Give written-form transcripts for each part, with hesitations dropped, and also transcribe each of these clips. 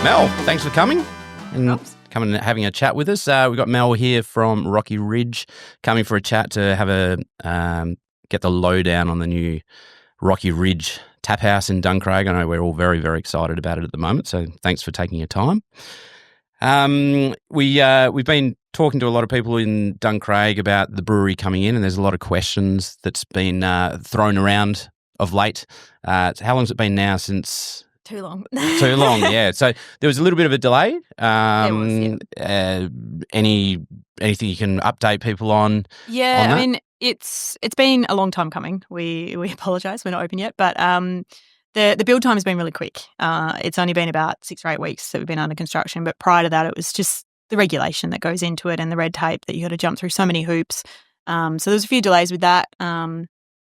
Mel, thanks for coming and coming and having a chat with us. We've got Mel here from Rocky Ridge coming for a chat to have a get the lowdown on the new Rocky Ridge tap house in Duncraig. I know we're all very, very excited about it at the moment, so thanks for taking your time. We've been talking to a lot of people in Duncraig about the brewery coming in, and there's a lot of questions that's been thrown around of late. How long has it been now since... Too long. Too long, yeah. So there was a little bit of a delay. Anything you can update people on? Yeah, on that? I mean, it's been a long time coming. We apologise, we're not open yet, but the build time has been really quick. It's only been about 6 or 8 weeks that we've been under construction, but prior to that, it was just the regulation that goes into it and the red tape that you got to jump through so many hoops. So there's a few delays with that.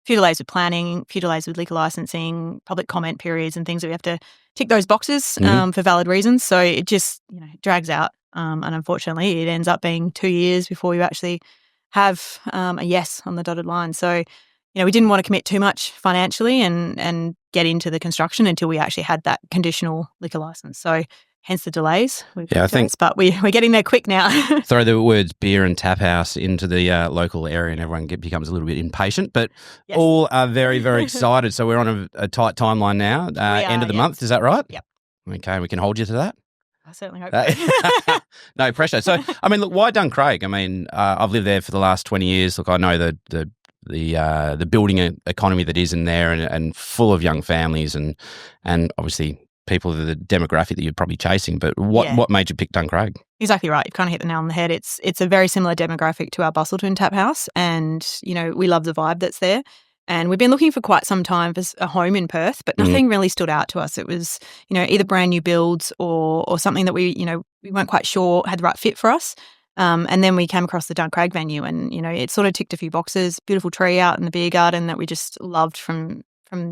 A few delays with planning, a few delays with liquor licensing, public comment periods and things that we have to tick those boxes for valid reasons. So it just drags out. And unfortunately, it ends up being 2 years before you actually have a yes on the dotted line. So, we didn't want to commit too much financially and get into the construction until we actually had that conditional liquor license. So hence the delays. I think, but we're getting there quick now. Throw the words beer and tap house into the local area and everyone becomes a little bit impatient, but yes. All are very, very excited. So we're on a tight timeline now, end of the month, is that right? Yep. Okay, we can hold you to that? I certainly hope so. No pressure. So, I mean, look, why Duncraig? I mean, I've lived there for the last 20 years. Look, I know the building economy that is in there and full of young families and obviously people are the demographic that you're probably chasing. But what made you pick Duncraig? Exactly right. You've kind of hit the nail on the head. It's a very similar demographic to our Bustleton tap house, and we love the vibe that's there. And we've been looking for quite some time for a home in Perth, but nothing really stood out to us. It was either brand new builds or something that we weren't quite sure had the right fit for us. And then we came across the Duncraig venue, and it sort of ticked a few boxes. Beautiful tree out in the beer garden that we just loved from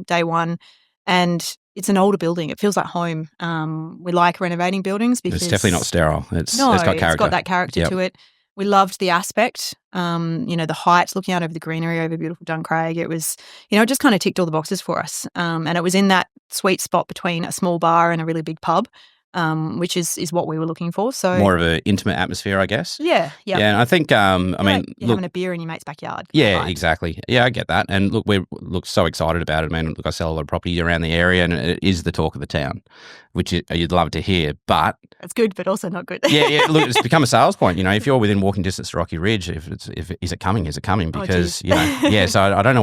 day one. And it's an older building. It feels like home. We like renovating buildings because it's definitely not sterile. It's got character. It's got that character to it. We loved the aspect, the height, looking out over the greenery over beautiful Duncraig. It was, it just kind of ticked all the boxes for us. And it was in that sweet spot between a small bar and a really big pub, which is what we were looking for. So more of an intimate atmosphere, I guess. Yeah. Yeah, and I think, you're having a beer in your mate's backyard. Yeah, exactly. Yeah, I get that. And look, we're so excited about it. I mean, look, I sell a lot of property around the area, and it is the talk of the town, which you'd love to hear. But it's good, but also not good. yeah. Look, it's become a sales point. If you're within walking distance to Rocky Ridge, is it coming? Because So I don't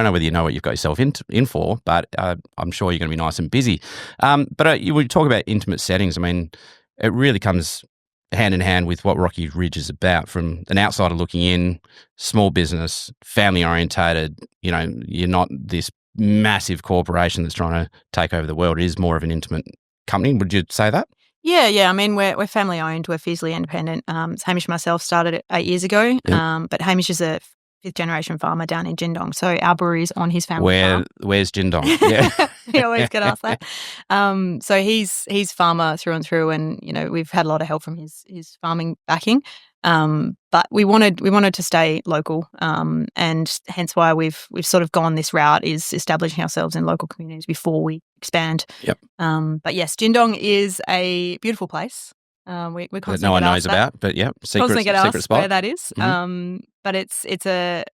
know whether you know what you've got yourself in for, but I'm sure you're going to be nice and busy. But we talk about intimate settings. I mean, it really comes hand in hand with what Rocky Ridge is about. From an outsider looking in, small business, family orientated. You're not this massive corporation that's trying to take over the world. It is more of an intimate company. Would you say that? Yeah. I mean, we're family owned. We're fiercely independent. Hamish and myself started it 8 years ago. Yep. But Hamish is a fifth-generation farmer down in Jindong. So our brewery is on his family farm. Where's Jindong? Yeah. You always get asked that. So he's farmer through and through, and we've had a lot of help from his farming backing. But we wanted to stay local, and hence why we've sort of gone this route, is establishing ourselves in local communities before we expand. Yep. But yes, Jindong is a beautiful place. We constantly no one knows about, but yeah, secret spot where that is. Mm-hmm. But it's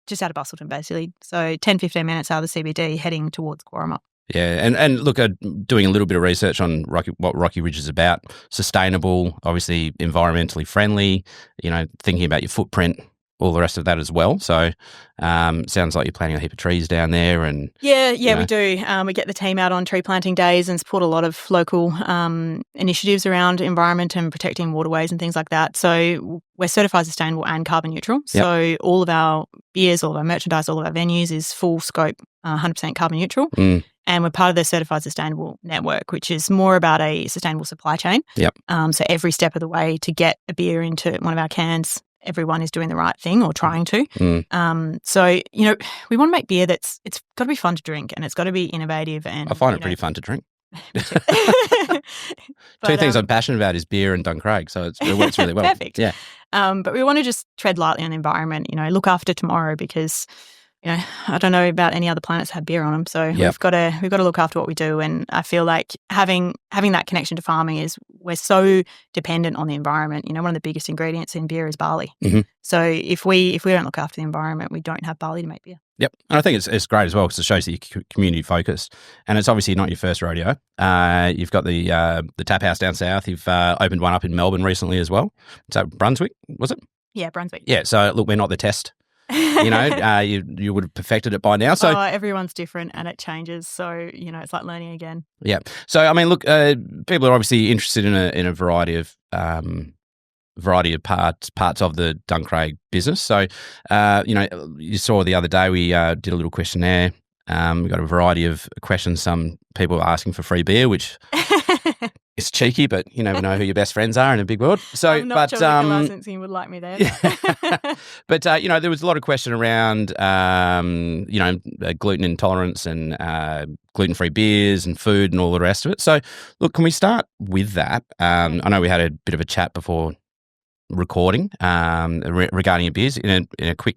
just out of Bustleton, basically. So 10-15 minutes out of the CBD, heading towards Quarrama. Yeah, and look, doing a little bit of research on what Rocky Ridge is about. Sustainable, obviously environmentally friendly. Thinking about your footprint, all the rest of that as well. So, sounds like you're planting a heap of trees down there, and yeah, we do. We get the team out on tree planting days and support a lot of local initiatives around environment and protecting waterways and things like that. So we're certified sustainable and carbon neutral. Yep. So all of our beers, all of our merchandise, all of our venues is full scope, 100% carbon neutral. And we're part of the Certified Sustainable Network, which is more about a sustainable supply chain. Yep. So every step of the way to get a beer into one of our cans, everyone is doing the right thing or trying to. So, we want to make beer it's got to be fun to drink, and it's got to be innovative. And I find it pretty fun to drink. But, Two things I'm passionate about is beer and Duncraig, so it works really well. Perfect. Yeah. But we want to just tread lightly on the environment, look after tomorrow, because I don't know about any other planets that have beer on them. So we've got to look after what we do. And I feel like having that connection to farming is we're so dependent on the environment. One of the biggest ingredients in beer is barley. Mm-hmm. So if we don't look after the environment, we don't have barley to make beer. Yep. And I think it's great as well because it shows that you're community focused. And it's obviously not your first rodeo. You've got the tap house down south. You've opened one up in Melbourne recently as well. So Brunswick, was it? Yeah, Brunswick. Yeah. So look, we're not the test. You would have perfected it by now. So everyone's different and it changes. So, it's like learning again. Yeah. So, I mean, look, people are obviously interested in a variety of parts of the Duncraig business. So, you saw the other day we did a little questionnaire. We got a variety of questions. Some people are asking for free beer, which is cheeky, but you never know who your best friends are in a big world. So, I'm not sure the licensing would like me there. But there was a lot of question around gluten intolerance and gluten-free beers and food and all the rest of it. So, look, can we start with that? I know we had a bit of a chat before recording regarding your beers in a quick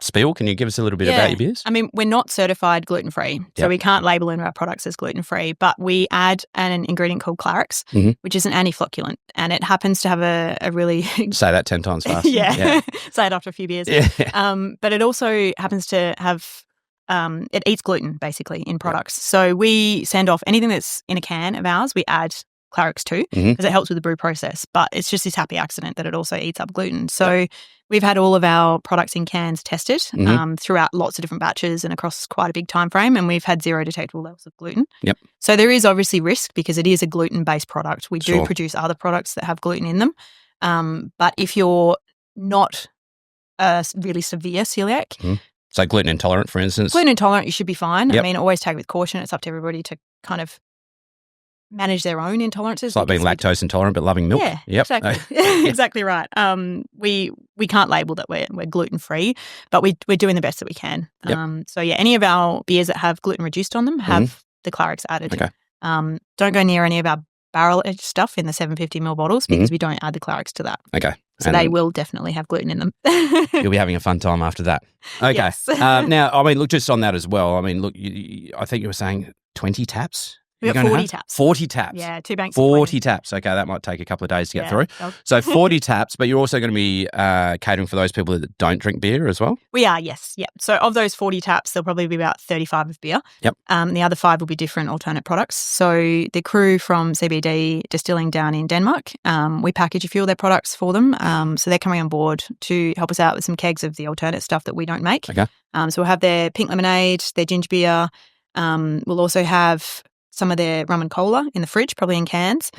spiel. Can you give us a little bit about your beers? I mean, we're not certified gluten-free, so we can't label in our products as gluten-free, but we add an ingredient called Clarix, which is an antiflocculant, and it happens to have a really... Say that 10 times fast. Yeah. Say it after a few beers. Yeah. But it also happens to have... it eats gluten, basically, in products. So we send off anything that's in a can of ours, we add Clarix to, because it helps with the brew process, but it's just this happy accident that it also eats up gluten. So we've had all of our products in cans tested throughout lots of different batches and across quite a big time frame, and we've had 0 detectable levels of gluten. Yep. So there is obviously risk because it is a gluten-based product. We do produce other products that have gluten in them, but if you're not a really severe celiac, so gluten intolerant, for instance, gluten intolerant, you should be fine. I mean, always take it with caution. It's up to everybody to kind of manage their own intolerances. It's like being lactose intolerant but loving milk. Yeah, exactly. Exactly right. We can't label that we're gluten-free, but we're doing the best that we can. So, any of our beers that have gluten reduced on them have the Clarix added. Okay. Don't go near any of our barrel-aged stuff in the 750ml bottles because we don't add the Clarix to that. Okay. So they will definitely have gluten in them. You'll be having a fun time after that. Okay. Yes. Now, I mean, look, just on that as well, I mean, look, I think you were saying 20 taps? We've got 40 taps. 40 taps. Yeah, 2 banks. 40 taps. Okay, that might take a couple of days to get through. So 40 taps, but you're also going to be catering for those people that don't drink beer as well? We are, yes. Yep. So of those 40 taps, there'll probably be about 35 of beer. Yep. The other 5 will be different alternate products. So the crew from CBD Distilling down in Denmark, we package a few of their products for them. So they're coming on board to help us out with some kegs of the alternate stuff that we don't make. Okay. So we'll have their pink lemonade, their ginger beer. We'll also have some of their rum and cola in the fridge, probably in cans.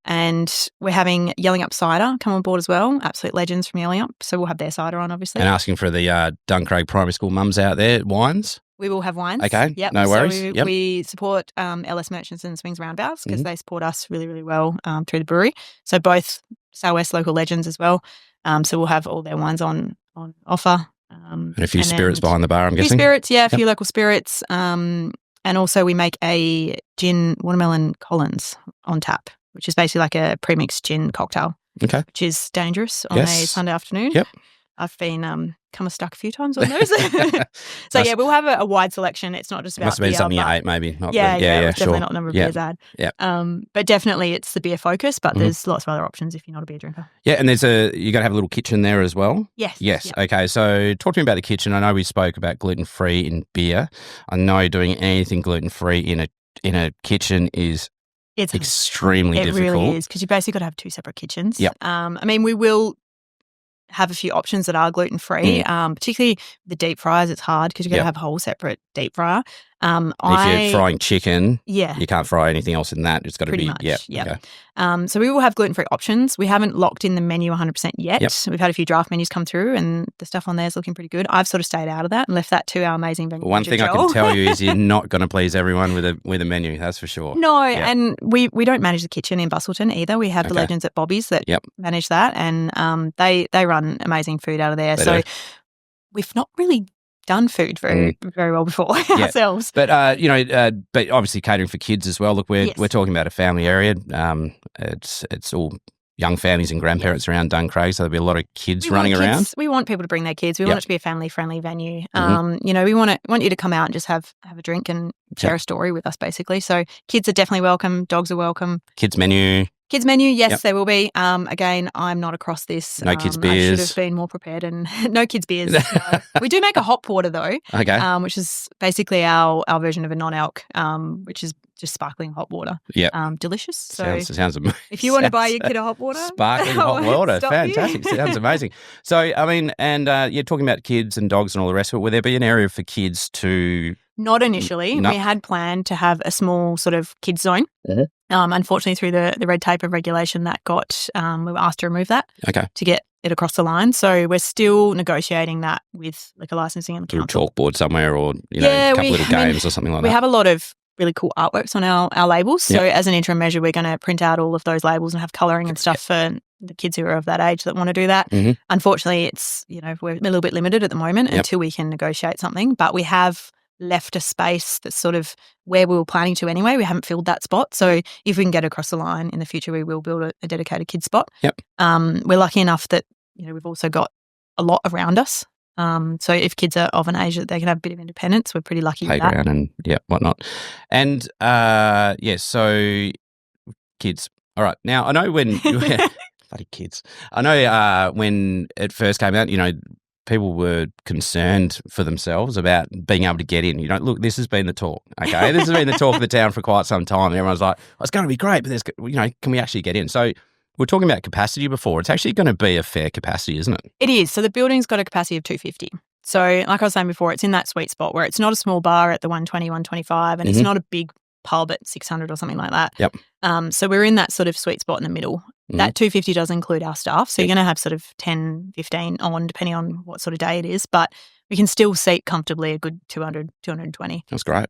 And we're having Yelling Up cider come on board as well, absolute legends from Yelling Up. So we'll have their cider on, obviously. And asking for the Duncraig primary school mums out there, wines? We will have wines. Okay, yep. No worries. So we support LS Merchants and Swings Roundabouts because they support us really, really well through the brewery. So both Southwest local legends as well. So we'll have all their wines on offer. And a few spirits behind the bar, I'm guessing? A few spirits, a few local spirits. And also we make a gin watermelon Collins on tap, which is basically like a premixed gin cocktail. Okay. Which is dangerous on a Sunday afternoon. Yep. I've been come stuck a few times on those. So we'll have a wide selection. It's not just about must have been beer, something you ate, maybe. Definitely not a number of beers ad. Yeah. But definitely it's the beer focus, but there's lots of other options if you're not a beer drinker. Yeah, and you got to have a little kitchen there as well? Yes. Yep. Okay, so talk to me about the kitchen. I know we spoke about gluten-free in beer. I know doing anything gluten-free in a kitchen is extremely difficult. It really is, because you basically got to have 2 separate kitchens. Yep. I mean, we will have a few options that are gluten-free, particularly the deep fryers. It's hard because you've got to have a whole separate deep fryer. If you're frying chicken, you can't fry anything else in that. It's got to be, much, Okay. So we will have gluten-free options. We haven't locked in the menu 100% yet. Yep. We've had a few draft menus come through and the stuff on there is looking pretty good. I've sort of stayed out of that and left that to our amazing venue One thing Joel. I can tell you is you're not going to please everyone with a menu, that's for sure. No, and we don't manage the kitchen in Bustleton either. We have the legends at Bobby's that manage that, and they run amazing food out of there. So we've not really done food very well before ourselves. But but obviously catering for kids as well. Look, we're talking about a family area. It's all young families and grandparents around Duncraig, so there'll be a lot of kids running around. We want people to bring their kids. We want it to be a family-friendly venue. We want you to come out and just have a drink and share a story with us, basically. So kids are definitely welcome. Dogs are welcome. Kids menu. Kids menu, yes, there will be. Again, I'm not across this. No kids beers. I should have been more prepared, and no kids beers. We do make a hot porter though, which is basically our version of a non-alc, which is just sparkling hot water. Delicious. So sounds amazing. If you want to buy your kid a hot water, sparkling hot water, fantastic. Sounds amazing. So I mean, and you're talking about kids and dogs and all the rest of it. Will there be an area for kids to? Not initially. No. We had planned to have a small sort of kids zone. Unfortunately, through the red tape of regulation, that got we were asked to remove that to get it across the line. So we're still negotiating that with liquor licensing and the council. Chalkboard somewhere, or a couple little games or something like that. We have a lot of really cool artworks on our labels. So as an interim measure, we're going to print out all of those labels and have colouring and stuff for the kids who are of that age that want to do that. Unfortunately, it's we're a little bit limited at the moment until we can negotiate something. But we have left a space that's sort of where we were planning to anyway. We haven't filled that spot. So if we can get across the line in the future, we will build a dedicated kids spot. We're lucky enough that we've also got a lot around us. So if kids are of an age that they can have a bit of independence, we're pretty lucky with that. Playground and whatnot. And so kids. All right. Now I know when bloody kids. I know when it first came out, people were concerned for themselves about being able to get in. Look, this has been the talk, okay? This has been the talk of the town for quite some time. Everyone's like, it's going to be great, but can we actually get in? So we're talking about capacity before. It's actually going to be a fair capacity, isn't it? It is. So the building's got a capacity of 250. So like I was saying before, it's in that sweet spot where it's not a small bar at the 120, 125, and it's not a big pub at 600 or something like that. So we're in that sort of sweet spot in the middle. That 250 does include our staff. So you're going to have sort of 10, 15 on, depending on what sort of day it is. But we can still seat comfortably a good 200, 220. That's great.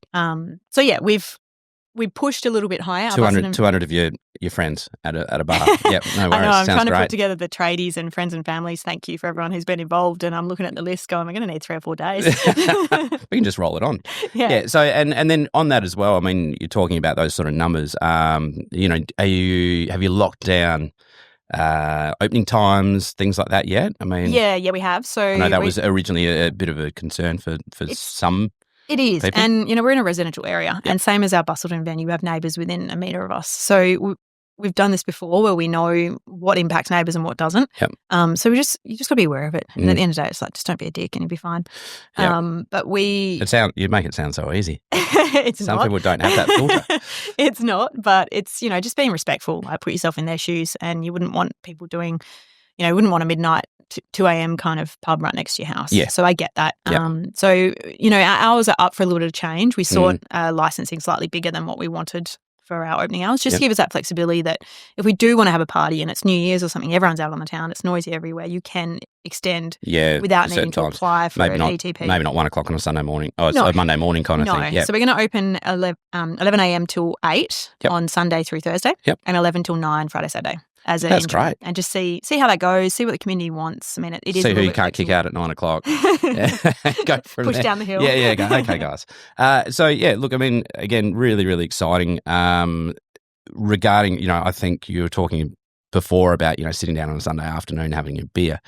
We pushed a little bit higher. 200 of your friends at a bar. Yep, no worries. I know, I'm Sounds trying to great. put together the tradies and friends and families. Thank you for everyone who's been involved. And I'm looking at the list going, we're going to need 3 or 4 days. We can just roll it on. Yeah. So, and then on that as well, I mean, you're talking about those sort of numbers. Have you locked down opening times, things like that yet? I mean, yeah, we have. So I know that was originally a bit of a concern for some. It is. People. And, we're in a residential area. And same as our Bustleton venue, we have neighbours within a metre of us. So we've done this before where we know what impacts neighbours and what doesn't. So you just got to be aware of it. And at the end of the day, it's like, just don't be a dick and you'll be fine. But you make it sound so easy. Some not. people don't have that filter. It's not, but it's, just being respectful. Like, put yourself in their shoes, and you wouldn't want people doing, you wouldn't want a midnight 2 a.m. kind of pub right next to your house. So I get that. So, our hours are up for a little bit of change. We sought licensing slightly bigger than what we wanted for our opening hours, just to give us that flexibility that if we do want to have a party and it's New Year's or something, everyone's out on the town, it's noisy everywhere, you can extend without needing to apply for an ETP. Maybe not 1 o'clock on a Sunday morning or a Monday morning kind of thing. So we're going to open 11 a.m. till 8 on Sunday through Thursday and 11 till 9 Friday, Saturday. That's great. And just see how that goes, see what the community wants. I mean, it is see who you can't kick out at 9 o'clock. Go from Push there. down the hill. Go. Okay, guys. Look, I mean, again, really, really exciting. Regarding, I think you were talking before about, sitting down on a Sunday afternoon having a beer.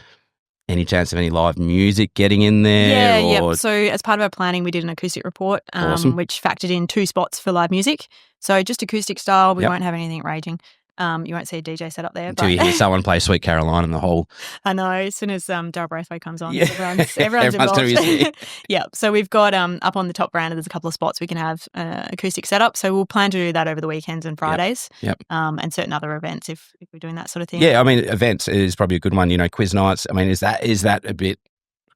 Any chance of any live music getting in there? Yeah. So as part of our planning, we did an acoustic report, which factored in 2 spots for live music. So just acoustic style. We won't have anything raging. You won't see a DJ set up there. Until you hear someone play Sweet Caroline in the hall. I know. As soon as Daryl Braithwaite comes on, everyone's involved. So we've got up on the top veranda, there's a couple of spots we can have acoustic setup. So we'll plan to do that over the weekends and Fridays. And certain other events if we're doing that sort of thing. Yeah, I mean, events is probably a good one. Quiz nights. I mean, is that a bit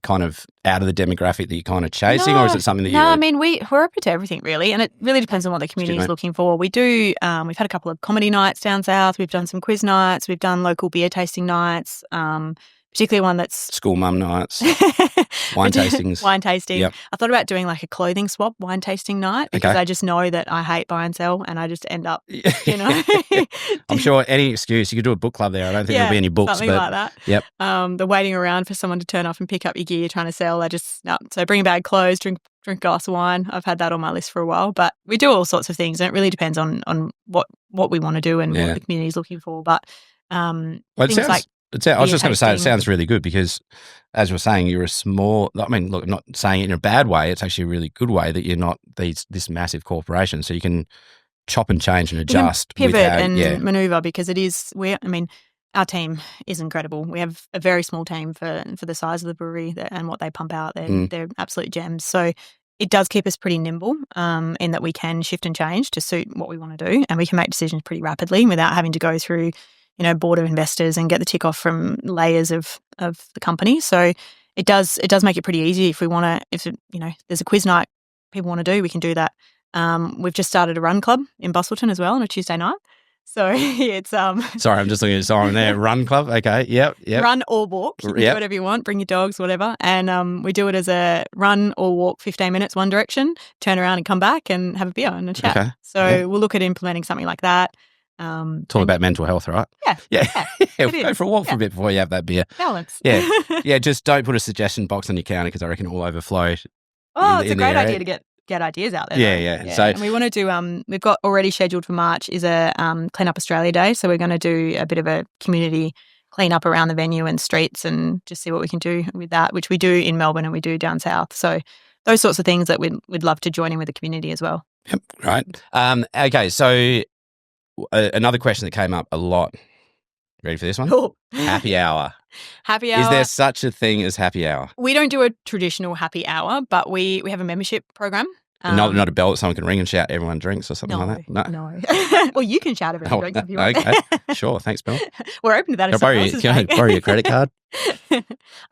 kind of out of the demographic that you're kind of chasing, or is it something that I mean, we're open to everything really, and it really depends on what the community is looking for. We do, we've had a couple of comedy nights down south, we've done some quiz nights, we've done local beer tasting nights, particularly one that's school mum nights, wine tastings. Wine tasting. I thought about doing like a clothing swap wine tasting night because I just know that I hate buy and sell and I just end up, I'm sure any excuse, you could do a book club there. I don't think there'll be any books. Something like that. The waiting around for someone to turn up and pick up your gear you're trying to sell. So bring a bag of clothes, drink a glass of wine. I've had that on my list for a while, but we do all sorts of things and it really depends on what we want to do and what the community is looking for. But Well, it things sounds, like I was just going to say, it tasting. sounds really good because, as you're saying, you're a small. I mean, look, I'm not saying it in a bad way. It's actually a really good way that you're not this massive corporation, so you can chop and change and You can adjust, pivot without, and maneuver because it is. Our team is incredible. We have a very small team for the size of the brewery and what they pump out. They're absolute gems. So it does keep us pretty nimble in that we can shift and change to suit what we want to do, and we can make decisions pretty rapidly without having to go through, board of investors and get the tick off from layers of the company. So it does make it pretty easy if we want to. If there's a quiz night people want to do, we can do that. We've just started a run club in Busselton as well on a Tuesday night. So it's Sorry, I'm just looking at Simon there. Run club, okay, yep. Run or walk, you can do whatever you want. Bring your dogs, whatever, and we do it as a run or walk, 15 minutes one direction, turn around and come back and have a beer and a chat. Okay. So we'll look at implementing something like that. It's all about mental health, right? Yeah. Go for a walk for a bit before you have that beer. Balance. Yeah. Just don't put a suggestion box on your counter because I reckon it will overflow. Oh, it's a great idea to get ideas out there. Yeah. So, and we want to do. We've got already scheduled for March is a Clean Up Australia Day. So we're going to do a bit of a community clean up around the venue and streets and just see what we can do with that, which we do in Melbourne and we do down south. So those sorts of things that we'd love to join in with the community as well. Yep. Right. Okay. So another question that came up a lot. Ready for this one? Oh. Happy hour. Happy hour. Is there such a thing as happy hour? We don't do a traditional happy hour, but we have a membership program. Not a bell that someone can ring and shout everyone drinks or something like that? No. Well, you can shout everyone drinks if you want. Okay. Sure. Thanks, Bill. We're open to that. Can I borrow your credit card?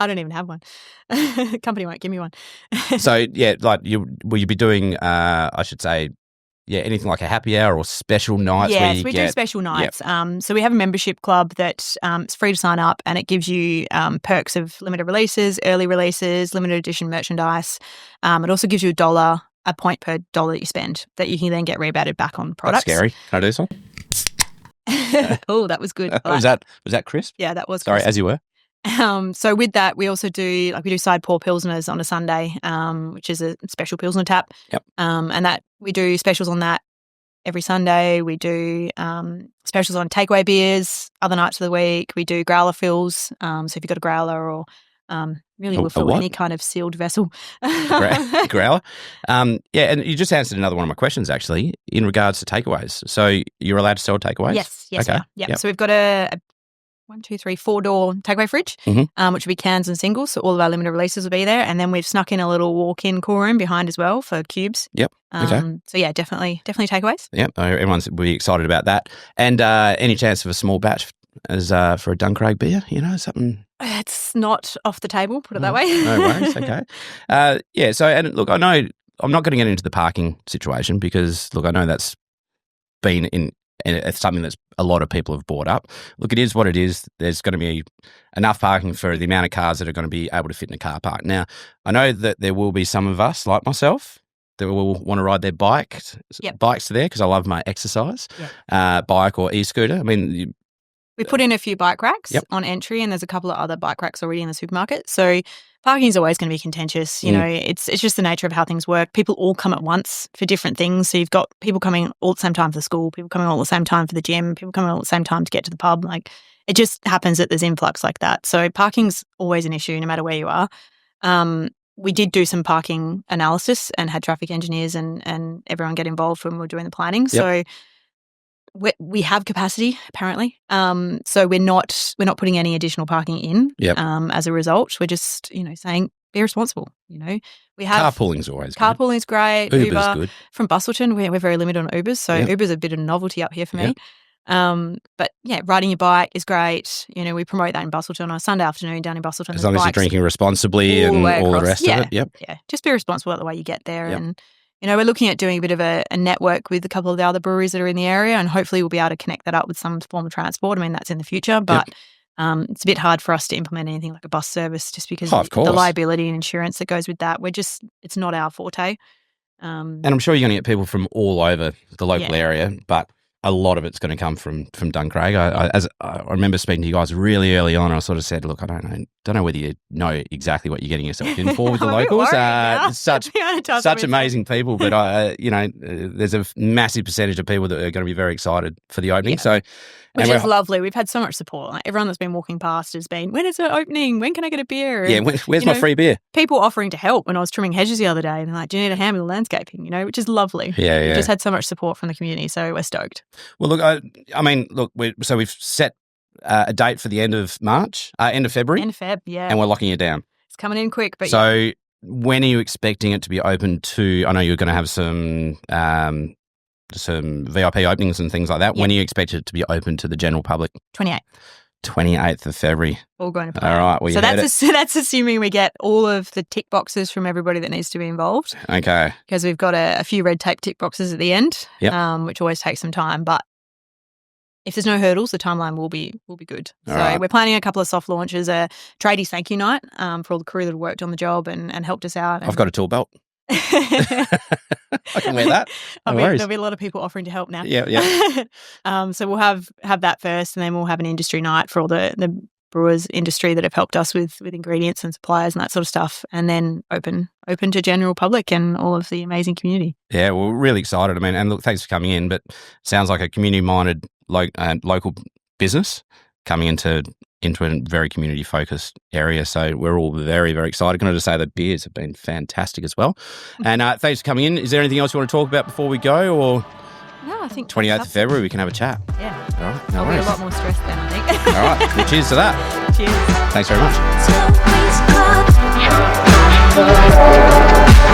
I don't even have one. Company won't give me one. So, will you be doing, I should say, anything like a happy hour or special nights? Yes, we do special nights. Yep. So we have a membership club that it's free to sign up, and it gives you perks of limited releases, early releases, limited edition merchandise. It also gives you a point per dollar that you spend that you can then get rebated back on products. That's scary. Can I do this one? Oh, that was good. Was that crisp? Yeah, that was Sorry, crisp. as you were. So with that, we also do side pour pilsners on a Sunday, which is a special pilsner tap. Yep. And that we do specials on that every Sunday. We do specials on takeaway beers other nights of the week. We do growler fills. So if you've got a growler or really we'll fill any kind of sealed vessel. Growler. And you just answered another one of my questions actually in regards to takeaways. So you're allowed to sell takeaways? Yes. Okay. Yep. So we've got a 4-door takeaway fridge, which will be cans and singles. So all of our limited releases will be there. And then we've snuck in a little walk-in cool room behind as well for cubes. Yep. Okay. So yeah, definitely takeaways. Yep. Everyone's will be excited about that. And any chance of a small batch as for a Duncraig beer? Something. It's not off the table. Put it that way. No worries. Okay. So and look, I know I'm not going to get into the parking situation because look, I know that's been in. And it's something that's a lot of people have brought up. Look, it is what it is. There's going to be enough parking for the amount of cars that are going to be able to fit in a car park. Now, I know that there will be some of us, like myself, that will want to ride their bikes to there because I love my exercise, bike or e-scooter. I mean, we put in a few bike racks on entry, and there's a couple of other bike racks already in the supermarket. So parking is always going to be contentious. It's just the nature of how things work. People all come at once for different things. So you've got people coming all at the same time for the school, people coming all at the same time for the gym, people coming all at the same time to get to the pub. Like it just happens that there's influx like that. So parking's always an issue no matter where you are. We did do some parking analysis and had traffic engineers and everyone get involved when we were doing the planning. Yep. So we have capacity apparently. So we're not putting any additional parking in. Yep. As a result, we're just saying be responsible. We have carpooling's always good. Carpooling's great. Uber's Uber good. From Busselton, we're very limited on Ubers, so Uber's a bit of a novelty up here for me. But yeah, riding your bike is great. We promote that in Busselton on a Sunday afternoon down in Busselton. As long as you're drinking responsibly and all the rest of it. Yep. Yeah, just be responsible about the way you get there. And we're looking at doing a bit of a network with a couple of the other breweries that are in the area, and hopefully we'll be able to connect that up with some form of transport. I mean, that's in the future, but it's a bit hard for us to implement anything like a bus service just because of the liability and insurance that goes with that. It's not our forte. And I'm sure you're going to get people from all over the local area, but a lot of it's going to come from Duncraig. I remember speaking to you guys really early on. I sort of said, look, I don't know don't know whether you know exactly what you're getting yourself in for with the I'm a bit locals. worried now. Such amazing people, but there's a massive percentage of people that are going to be very excited for the opening. Yeah. So, which is lovely. We've had so much support. Like, everyone that's been walking past has been, when is it opening? When can I get a beer? And, yeah, where's my free beer? People offering to help when I was trimming hedges the other day, and they're like, do you need a hand with the landscaping? Which is lovely. Yeah, yeah. We've just had so much support from the community, so we're stoked. Well, look, we've set a date for the end of March, end of February. End of Feb, yeah. And we're locking it down. It's coming in quick. But so when are you expecting it to be open to? I know you're going to have some VIP openings and things like that. Yep. When are you expected it to be open to the general public? 28th of February. All going to plan. All right. Well, so that's assuming we get all of the tick boxes from everybody that needs to be involved. Okay. Because we've got a few red tape tick boxes at the end, yep. Which always takes some time. But if there's no hurdles, the timeline will be good. All so right. We're planning a couple of soft launches, a tradies thank you night for all the crew that have worked on the job and helped us out. I've got a tool belt. I can wear that. There'll be a lot of people offering to help now. Yeah. So we'll have that first, and then we'll have an industry night for all the brewers industry that have helped us with ingredients and suppliers and that sort of stuff, and then open to general public and all of the amazing community. Yeah, well, we're really excited. I mean, and look, thanks for coming in, but sounds like a community-minded local business coming into a very community-focused area. So we're all very, very excited. Can I just say the beers have been fantastic as well. And thanks for coming in. Is there anything else you want to talk about before we go? Or no, I think 28th of February, we can have a chat. Yeah. All right. No I'll worries. be a lot more stressed then, I think. All right. Well, cheers to that. Cheers. Thanks very much.